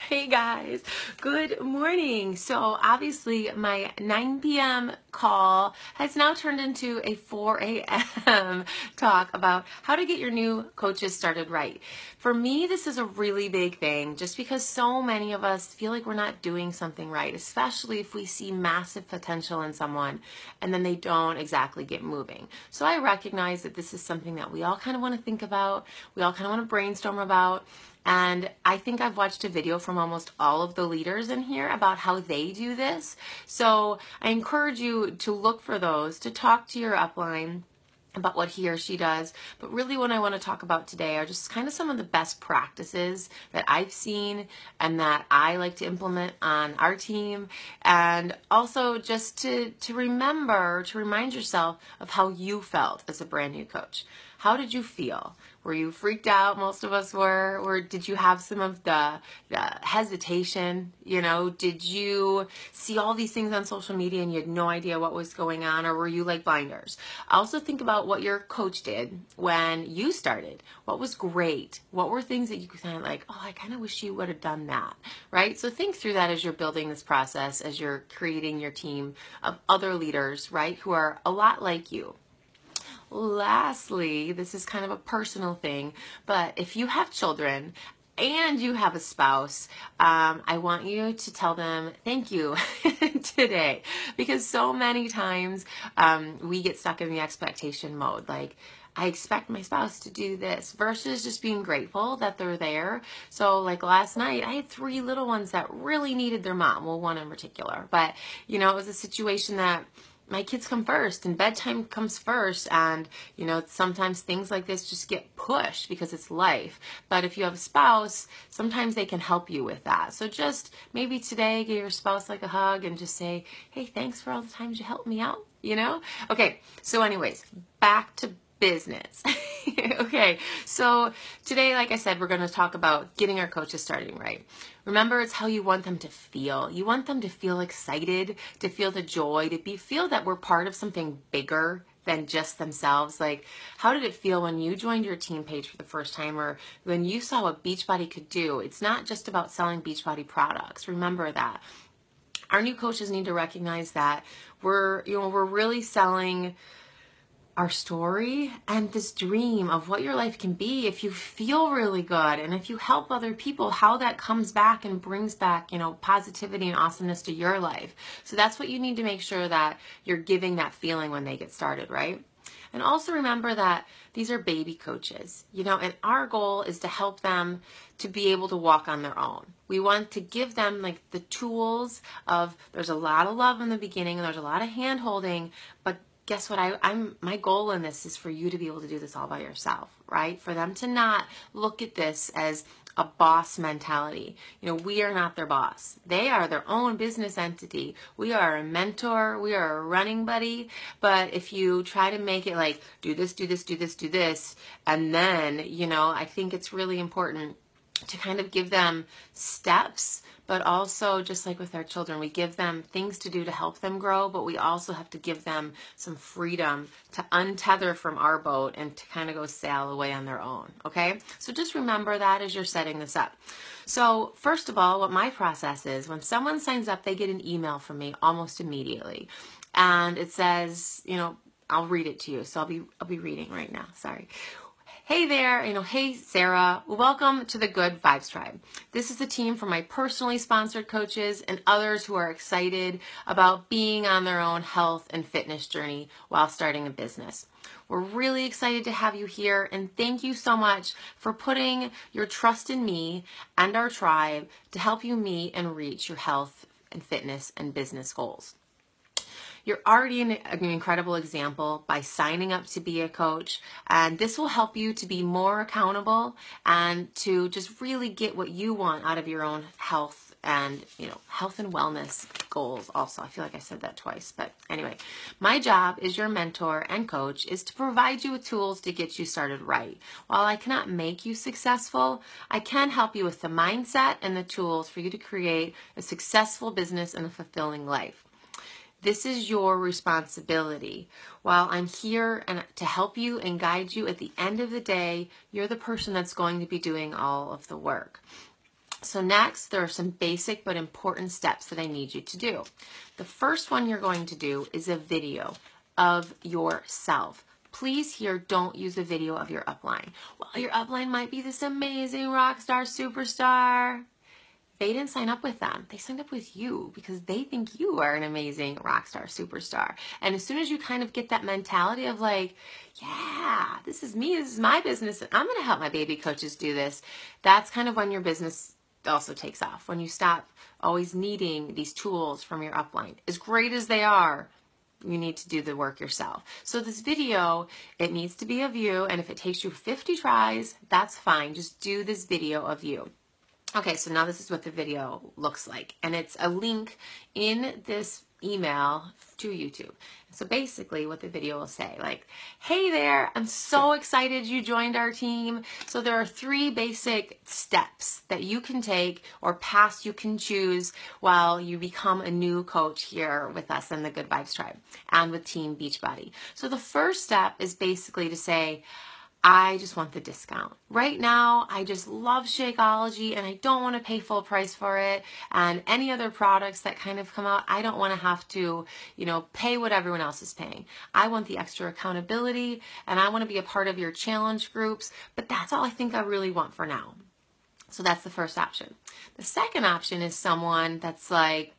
Hey guys, good morning. So obviously my 9 p.m. call has now turned into a 4 a.m. talk about how to get your new coaches started right. For me, this is a really big thing just because so many of us feel like we're not doing something right, especially if we see massive potential in someone and then they don't exactly get moving. So I recognize that this is something that we all kind of want to think about, we all kind of want to brainstorm about. And I think I've watched a video from almost all of the leaders in here about how they do this. So I encourage you to look for those, to talk to your upline about what he or she does. But really what I want to talk about today are just kind of some of the best practices that I've seen and that I like to implement on our team. And also just to remind yourself of how you felt as a brand new coach. How did you feel? Were you freaked out? Most of us were. Or did you have some of the hesitation? You know, did you see all these things on social media and you had no idea what was going on? Or were you like blinders? Also think about what your coach did when you started. What was great? What were things that you kind of like, oh, I kind of wish you would have done that, right? So think through that as you're building this process, as you're creating your team of other leaders, right, who are a lot like you. Lastly, this is kind of a personal thing, but if you have children and you have a spouse, I want you to tell them thank you today, because so many times we get stuck in the expectation mode. Like, I expect my spouse to do this versus just being grateful that they're there. So like last night, I had 3 little ones that really needed their mom. Well, one in particular, but you know, it was a situation that my kids come first and bedtime comes first, and you know, sometimes things like this just get pushed because it's life. But if you have a spouse, sometimes they can help you with that. So just maybe today give your spouse like a hug and just say, hey, thanks for all the times you helped me out, you know? Okay, so anyways, back to business. Okay, so today, like I said, we're going to talk about getting our coaches starting right. Remember, it's how you want them to feel. You want them to feel excited, to feel the joy, to feel that we're part of something bigger than just themselves. Like, how did it feel when you joined your team page for the first time, or when you saw what Beachbody could do? It's not just about selling Beachbody products. Remember that. Our new coaches need to recognize that we're really selling our story and this dream of what your life can be if you feel really good and if you help other people, how that comes back and brings back, you know, positivity and awesomeness to your life. So that's what you need to make sure that you're giving that feeling when they get started, right? And also remember that these are baby coaches, you know, and our goal is to help them to be able to walk on their own. We want to give them like the tools of, there's a lot of love in the beginning and there's a lot of hand holding, but guess what? My goal in this is for you to be able to do this all by yourself, right? For them to not look at this as a boss mentality. You know, we are not their boss. They are their own business entity. We are a mentor. We are a running buddy. But if you try to make it like, do this, do this, do this, do this, and then, you know, I think it's really important to kind of give them steps, but also just like with our children, we give them things to do to help them grow, but we also have to give them some freedom to untether from our boat and to kind of go sail away on their own, okay? So just remember that as you're setting this up. So first of all, what my process is, when someone signs up, they get an email from me almost immediately. And it says, you know, I'll read it to you. So I'll be reading right now, sorry. Hey there, hey Sarah, welcome to the Good Vibes Tribe. This is a team for my personally sponsored coaches and others who are excited about being on their own health and fitness journey while starting a business. We're really excited to have you here, and thank you so much for putting your trust in me and our tribe to help you meet and reach your health and fitness and business goals. You're already an incredible example by signing up to be a coach, and this will help you to be more accountable and to just really get what you want out of your own health and, health and wellness goals also. I feel like I said that twice, but anyway, my job as your mentor and coach is to provide you with tools to get you started right. While I cannot make you successful, I can help you with the mindset and the tools for you to create a successful business and a fulfilling life. This is your responsibility. While I'm here to help you and guide you, at the end of the day, you're the person that's going to be doing all of the work. So next, there are some basic but important steps that I need you to do. The first one you're going to do is a video of yourself. Please here, don't use a video of your upline. Well, your upline might be this amazing rock star, superstar. They didn't sign up with them. They signed up with you because they think you are an amazing rock star, superstar. And as soon as you kind of get that mentality of like, yeah, this is me, this is my business, and I'm going to help my baby coaches do this, that's kind of when your business also takes off. When you stop always needing these tools from your upline. As great as they are, you need to do the work yourself. So this video, it needs to be of you, and if it takes you 50 tries, that's fine. Just do this video of you. Okay, so now this is what the video looks like, and it's a link in this email to YouTube. So basically what the video will say, like, hey there, I'm so excited you joined our team. So there are 3 basic steps that you can take or paths you can choose while you become a new coach here with us in the Good Vibes Tribe and with Team Beachbody. So the first step is basically to say, I just want the discount. Right now, I just love Shakeology and I don't want to pay full price for it. And any other products that kind of come out, I don't want to have to, pay what everyone else is paying. I want the extra accountability and I want to be a part of your challenge groups, but that's all I think I really want for now. So that's the first option. The second option is someone that's like,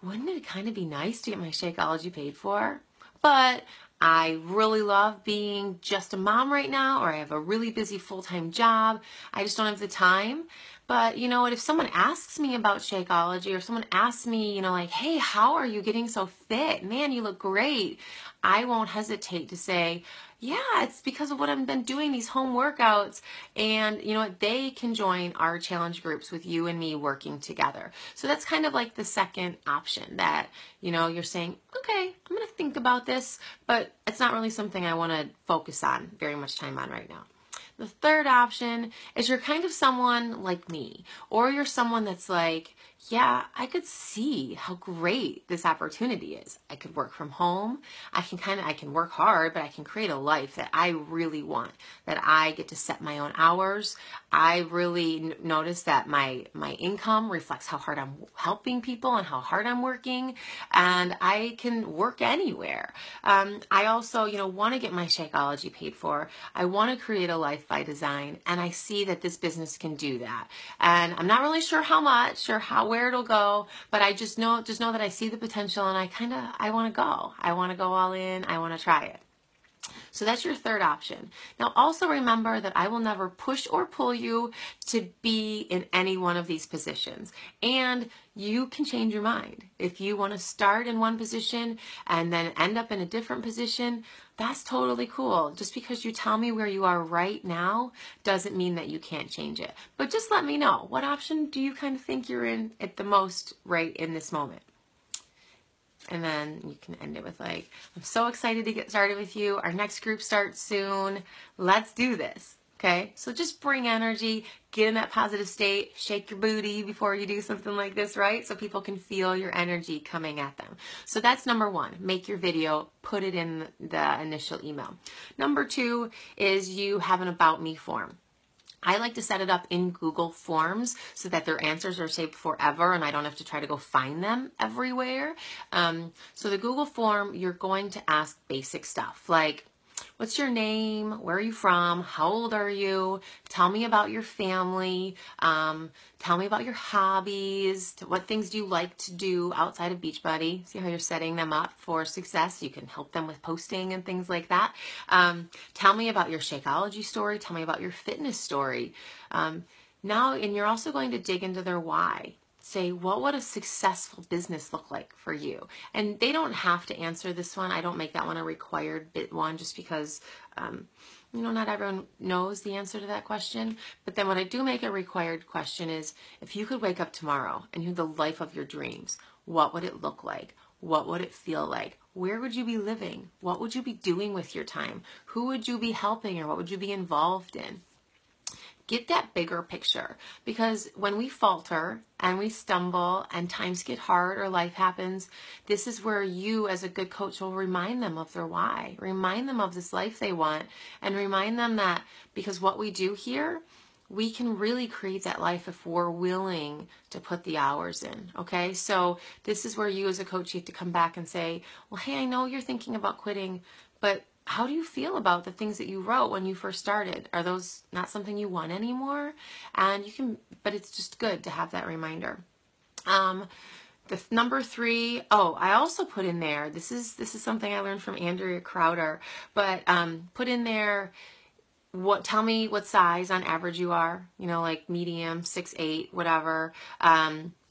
wouldn't it kind of be nice to get my Shakeology paid for? But I really love being just a mom right now, or I have a really busy full-time job. I just don't have the time. But you know what, if someone asks me about Shakeology, or someone asks me, like, hey, how are you getting so fit? Man, you look great. I won't hesitate to say, yeah, it's because of what I've been doing, these home workouts. And you know what, they can join our challenge groups with you and me working together. So that's kind of like the second option that, you're saying, okay, I'm going to think about this, but it's not really something I want to focus on very much time on right now. The third option is you're kind of someone like me, or you're someone that's like, yeah, I could see how great this opportunity is. I could work from home. I can work hard, but I can create a life that I really want, that I get to set my own hours. I really notice that my income reflects how hard I'm helping people and how hard I'm working, and I can work anywhere. I also, want to get my Shakeology paid for. I want to create a life by design, and I see that this business can do that. And I'm not really sure how much or where it'll go, but I just know that I see the potential, and I want to go. I want to go all in. I want to try it. So that's your third option. Now also remember that I will never push or pull you to be in any one of these positions. And you can change your mind. If you want to start in one position and then end up in a different position, that's totally cool. Just because you tell me where you are right now doesn't mean that you can't change it. But just let me know, what option do you kind of think you're in at the most right in this moment? And then you can end it with like, I'm so excited to get started with you. Our next group starts soon. Let's do this. Okay, so just bring energy, get in that positive state, shake your booty before you do something like this, right? So people can feel your energy coming at them. So that's number 1, make your video, put it in the initial email. Number 2 is you have an About Me form. I like to set it up in Google Forms so that their answers are saved forever and I don't have to try to go find them everywhere. So the Google form, you're going to ask basic stuff like, what's your name? Where are you from? How old are you? Tell me about your family. Tell me about your hobbies. What things do you like to do outside of Beachbody? See how you're setting them up for success? You can help them with posting and things like that. Tell me about your Shakeology story. Tell me about your fitness story. And you're also going to dig into their why. Say, what would a successful business look like for you? And they don't have to answer this one. I don't make that one a required bit one just because, not everyone knows the answer to that question. But then what I do make a required question is, if you could wake up tomorrow and you had the life of your dreams, what would it look like? What would it feel like? Where would you be living? What would you be doing with your time? Who would you be helping, or what would you be involved in? Get that bigger picture, because when we falter and we stumble and times get hard or life happens, this is where you as a good coach will remind them of their why, remind them of this life they want, and remind them that because what we do here, we can really create that life if we're willing to put the hours in, okay? So this is where you as a coach, you have to come back and say, well, hey, I know you're thinking about quitting, but how do you feel about the things that you wrote when you first started? Are those not something you want anymore? And you can, but it's just good to have that reminder. The number 3, I also put in there, this is something I learned from Andrea Crowder, but put in there, tell me what size on average you are, like medium, 6'8", whatever.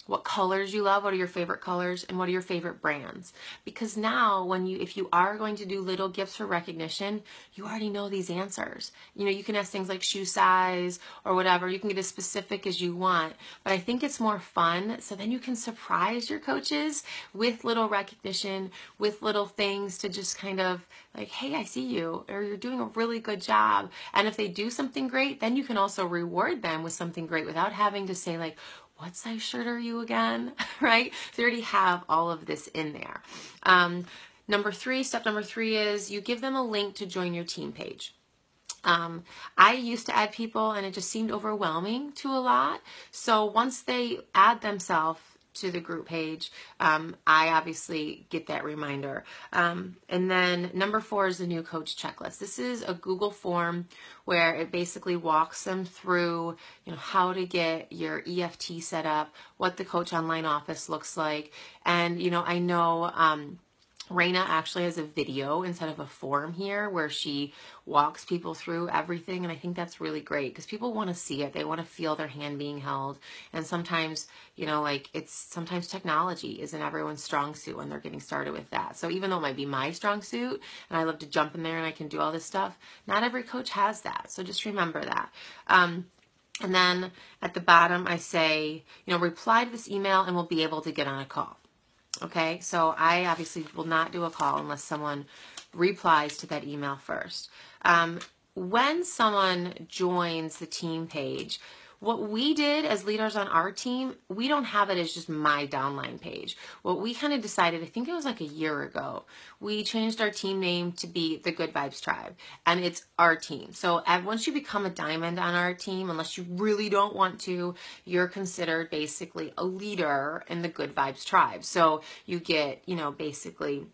What colors you love, what are your favorite colors, and what are your favorite brands? Because now if you are going to do little gifts for recognition, you already know these answers. You can ask things like shoe size or whatever. You can get as specific as you want, but I think it's more fun. So then you can surprise your coaches with little recognition, with little things to just kind of like, hey, I see you, or you're doing a really good job. And if they do something great, then you can also reward them with something great without having to say like, what size shirt are you again, right? So you already have all of this in there. Step number 3 is you give them a link to join your team page. I used to add people and it just seemed overwhelming to a lot. So once they add themselves to the group page, I obviously get that reminder. And then number 4 is the new coach checklist. This is a Google form where it basically walks them through, how to get your EFT set up, what the coach online office looks like. And, I know, Raina actually has a video instead of a form here where she walks people through everything, and I think that's really great because people want to see it. They want to feel their hand being held, and sometimes, sometimes technology isn't everyone's strong suit when they're getting started with that. So even though it might be my strong suit, and I love to jump in there and I can do all this stuff, not every coach has that. So just remember that. And then at the bottom, I say, reply to this email and we'll be able to get on a call. Okay, so I obviously will not do a call unless someone replies to that email first. When someone joins the team page, what we did as leaders on our team, we don't have it as just my downline page. What we kind of decided, I think it was like a year ago, we changed our team name to be the Good Vibes Tribe, and it's our team. So once you become a diamond on our team, unless you really don't want to, you're considered basically a leader in the Good Vibes Tribe. So you get, basically,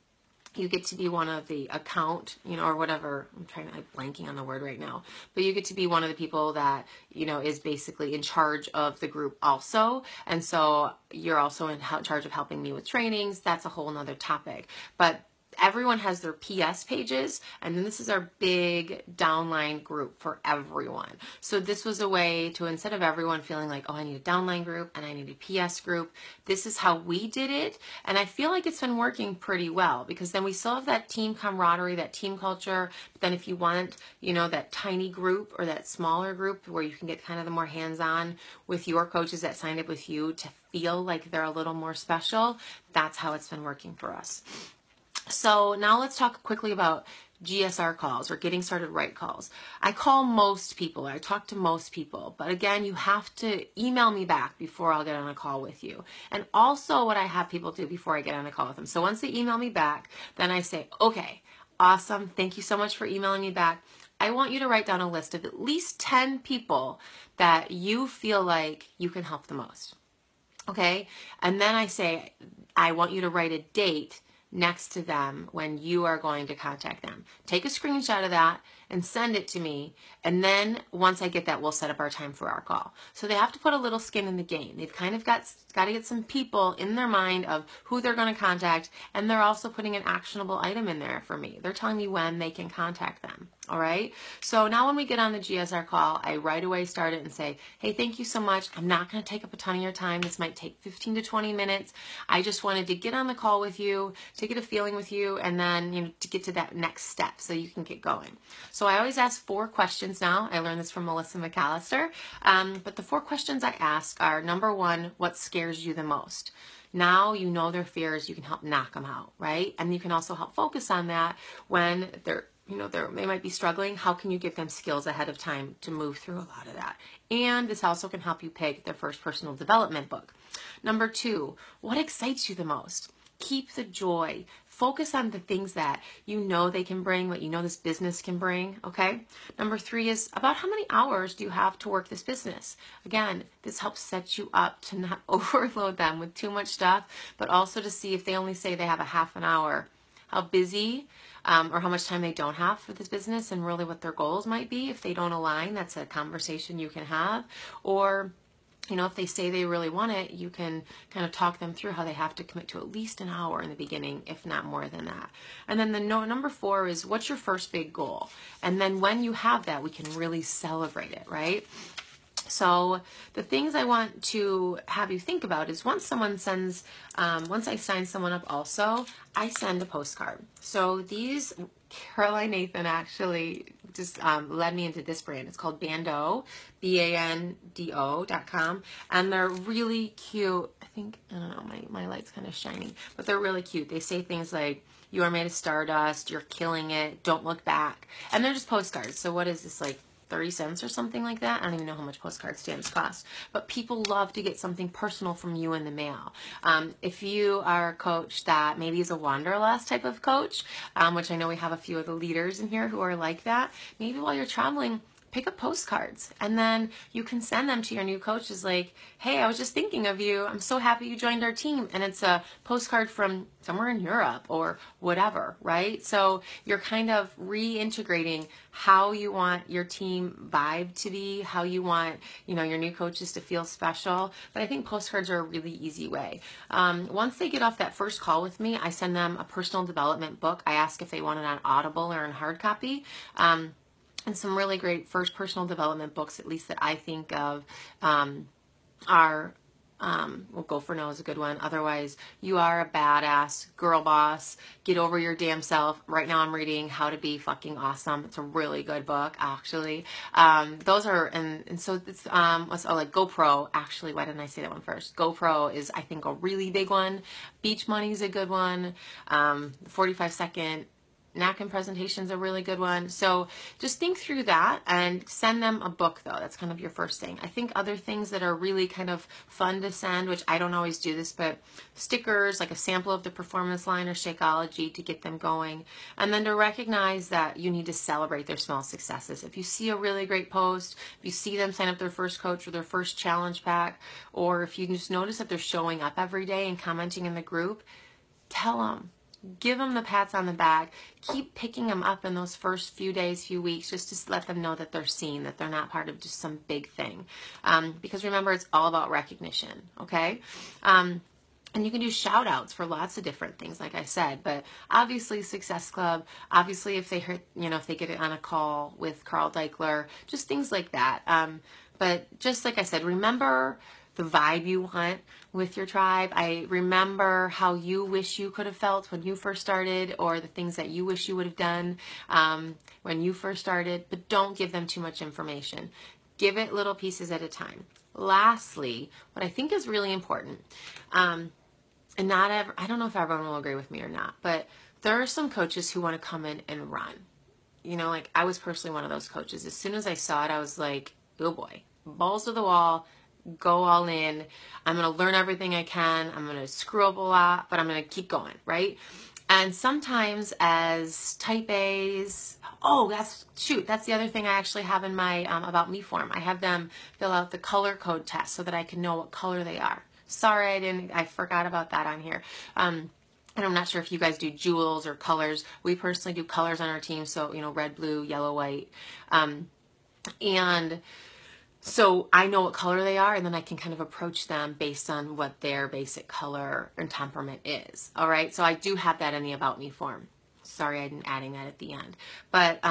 you get to be one of the account, or whatever. I'm blanking on the word right now, but you get to be one of the people that, is basically in charge of the group also. And so you're also in charge of helping me with trainings. That's a whole nother topic, but everyone has their PS pages, and then this is our big downline group for everyone. So this was a way to, instead of everyone feeling like, oh, I need a downline group and I need a PS group, this is how we did it. And I feel like it's been working pretty well because then we still have that team camaraderie, that team culture. But then if you want, that tiny group or that smaller group where you can get kind of the more hands-on with your coaches that signed up with you to feel like they're a little more special, that's how it's been working for us. So now let's talk quickly about GSR calls or getting started right calls. I call most people. I talk to most people. But again, you have to email me back before I'll get on a call with you. And also what I have people do before I get on a call with them. So once they email me back, then I say, okay, awesome. Thank you so much for emailing me back. I want you to write down a list of at least 10 people that you feel like you can help the most. Okay? And then I say, I want you to write a date next to them when you are going to contact them. Take a screenshot of that and send it to me. And then once I get that, we'll set up our time for our call. So they have to put a little skin in the game. They've kind of got to get some people in their mind of who they're going to contact. And they're also putting an actionable item in there for me. They're telling me when they can contact them. All right. So now when we get on the GSR call, I right away start it and say, hey, thank you so much. I'm not going to take up a ton of your time. This might take 15 to 20 minutes. I just wanted to get on the call with you, to get a feeling with you, and then, to get to that next step so you can get going. So I always ask 4 questions now. I learned this from Melissa McAllister. But the 4 questions I ask are, number 1, what scares you the most? Now you know their fears, you can help knock them out, right? And you can also help focus on that when they might be struggling. How can you give them skills ahead of time to move through a lot of that? And this also can help you pick their first personal development book. Number 2, what excites you the most? Keep the joy. Focus on the things that you know they can bring, what you know this business can bring, okay? Number 3 is about how many hours do you have to work this business? Again, this helps set you up to not overload them with too much stuff, but also to see if they only say they have a half an hour, how busy or how much time they don't have for this business, and really what their goals might be. If they don't align, that's a conversation you can have. Or if they say they really want it, you can kind of talk them through how they have to commit to at least an hour in the beginning, if not more than that. And then the number 4 is, what's your first big goal? And then when you have that, we can really celebrate it, right? So the things I want to have you think about is once I sign someone up also, I send a postcard. So these, Caroline Nathan actually just led me into this brand. It's called Bando, BANDO.com. And they're really cute. I don't know, my light's kind of shining, but they're really cute. They say things like, you are made of stardust, you're killing it, don't look back. And they're just postcards. So what is this, like 30 cents or something like that? I don't even know how much postcard stamps cost, but people love to get something personal from you in the mail. If you are a coach that maybe is a wanderlust type of coach, which I know we have a few of the leaders in here who are like that, maybe while you're traveling, pick up postcards, and then you can send them to your new coaches like, hey, I was just thinking of you. I'm so happy you joined our team. And it's a postcard from somewhere in Europe or whatever, right? So you're kind of reintegrating how you want your team vibe to be, how you want, your new coaches to feel special. But I think postcards are a really easy way. Once they get off that first call with me, I send them a personal development book. I ask if they want it on Audible or in hard copy. And some really great first personal development books, at least that I think of, are, well, Go for No is a good one. Otherwise, You Are a Badass, Girl Boss, Get Over Your Damn Self. Right now I'm reading How to Be Fucking Awesome. It's a really good book, actually. Those are, and so it's, like GoPro, actually, why didn't I say that one first? GoPro is, I think, a really big one. Beach Money is a good one. 45-second napkin presentation is a really good one. So just think through that and send them a book, though. That's kind of your first thing. I think other things that are really kind of fun to send, which I don't always do this, but stickers, like a sample of the performance line or Shakeology to get them going. And then to recognize that you need to celebrate their small successes. If you see a really great post, if you see them sign up their first coach or their first challenge pack, or if you just notice that they're showing up every day and commenting in the group, tell them. Give them the pats on the back. Keep picking them up in those first few days, few weeks, just to let them know that they're seen, that they're not part of just some big thing. Because remember, it's all about recognition, okay? And you can do shout outs for lots of different things, like I said, but obviously Success Club, obviously if they heard, if they get it on a call with Carl Deichler, just things like that. But just like I said, remember the vibe you want with your tribe. I remember how you wish you could have felt when you first started, or the things that you wish you would have done when you first started, but don't give them too much information. Give it little pieces at a time. Lastly, what I think is really important, and I don't know if everyone will agree with me or not, but there are some coaches who want to come in and run. Like I was personally one of those coaches. As soon as I saw it, I was like, oh boy, balls to the wall. Go all in. I'm going to learn everything I can. I'm going to screw up a lot, but I'm going to keep going, right? And sometimes as type A's, that's the other thing I actually have in my About Me form. I have them fill out the color code test so that I can know what color they are. Sorry, I forgot about that on here. And I'm not sure if you guys do jewels or colors. We personally do colors on our team. So, red, blue, yellow, white. And so I know what color they are, and then I can kind of approach them based on what their basic color and temperament is. All right. So I do have that in the About Me form. Sorry, I didn't adding that at the end. But,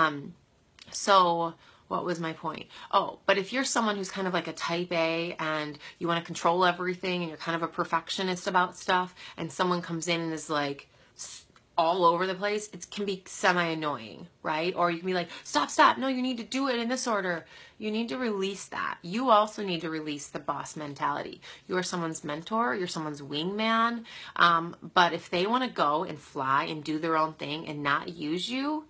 so what was my point? But if you're someone who's kind of like a type A and you want to control everything and you're kind of a perfectionist about stuff, and someone comes in and is like all over the place, it can be semi-annoying, right? Or you can be like, stop, no, you need to do it in this order. You need to release that. You also need to release the boss mentality. You are someone's mentor, you're someone's wingman, but if they want to go and fly and do their own thing and not use you,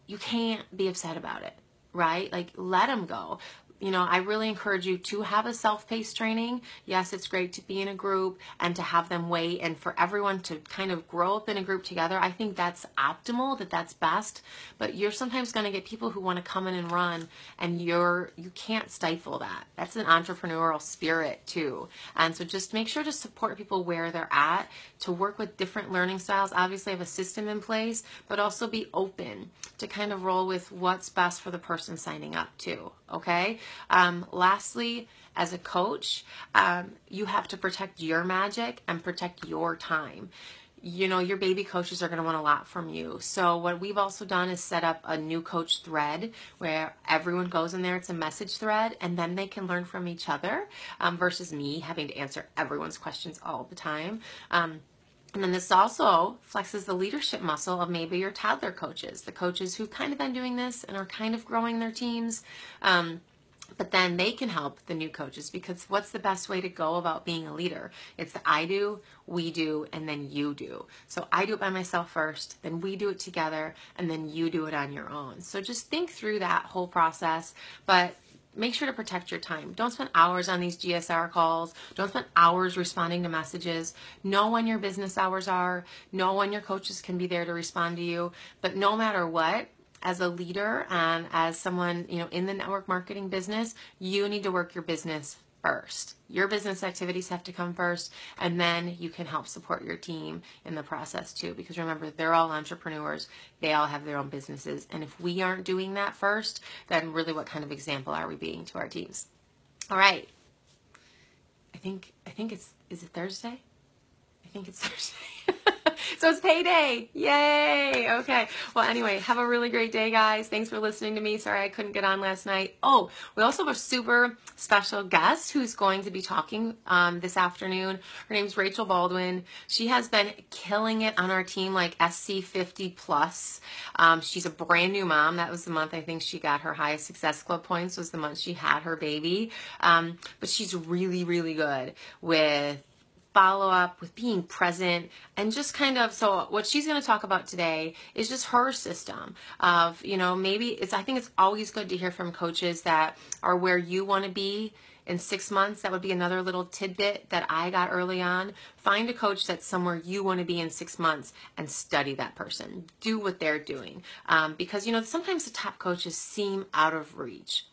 you can't be upset about it, right? Like, let them go. I really encourage you to have a self-paced training. Yes, it's great to be in a group and to have them wait and for everyone to kind of grow up in a group together. I think that's optimal, that's best, but you're sometimes going to get people who want to come in and run, and you can't stifle that. That's an entrepreneurial spirit too. And so just make sure to support people where they're at, to work with different learning styles. Obviously have a system in place, but also be open to kind of roll with what's best for the person signing up too. Okay. Lastly, as a coach, you have to protect your magic and protect your time. Your baby coaches are going to want a lot from you. So what we've also done is set up a new coach thread where everyone goes in there. It's a message thread, and then they can learn from each other versus me having to answer everyone's questions all the time. And then this also flexes the leadership muscle of maybe your toddler coaches, the coaches who've kind of been doing this and are kind of growing their teams. But then they can help the new coaches, because what's the best way to go about being a leader? It's the I do, we do, and then you do. So I do it by myself first, then we do it together, and then you do it on your own. So just think through that whole process, but make sure to protect your time. Don't spend hours on these GSR calls. Don't spend hours responding to messages. Know when your business hours are. Know when your coaches can be there to respond to you. But no matter what, as a leader and as someone, in the network marketing business, you need to work your business first. Your business activities have to come first, and then you can help support your team in the process too, because remember, they're all entrepreneurs. They all have their own businesses. And if we aren't doing that first, then really what kind of example are we being to our teams? All right. I think is it Thursday? I think it's Thursday. So it's payday. Yay. Okay. Well, anyway, have a really great day, guys. Thanks for listening to me. Sorry I couldn't get on last night. Oh, we also have a super special guest who's going to be talking this afternoon. Her name's Rachel Baldwin. She has been killing it on our team, like SC50 plus. She's a brand new mom. That was the month I think she got her highest success club points, was the month she had her baby. But she's really, really good with follow up, with being present, and just kind of, so what she's going to talk about today is just her system of, I think it's always good to hear from coaches that are where you want to be in 6 months. That would be another little tidbit that I got early on. Find a coach that's somewhere you want to be in 6 months and study that person. Do what they're doing. Because, sometimes the top coaches seem out of reach.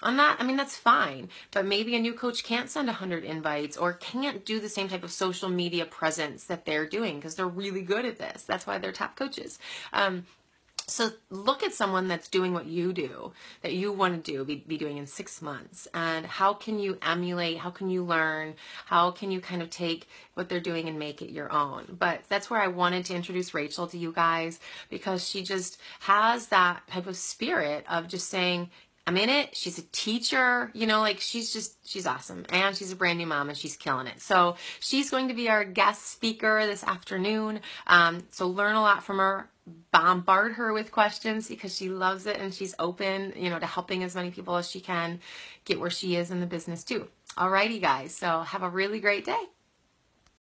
That's fine, but maybe a new coach can't send 100 invites or can't do the same type of social media presence that they're doing because they're really good at this. That's why they're top coaches. So look at someone that's doing what you do, that you want to be doing in 6 months, and how can you emulate, how can you learn, how can you kind of take what they're doing and make it your own. But that's where I wanted to introduce Rachel to you guys, because she just has that type of spirit of just saying, I'm in it. She's a teacher, she's awesome. And she's a brand new mom and she's killing it. So she's going to be our guest speaker this afternoon. So learn a lot from her, bombard her with questions because she loves it and she's open, to helping as many people as she can get where she is in the business too. Alrighty guys. So have a really great day.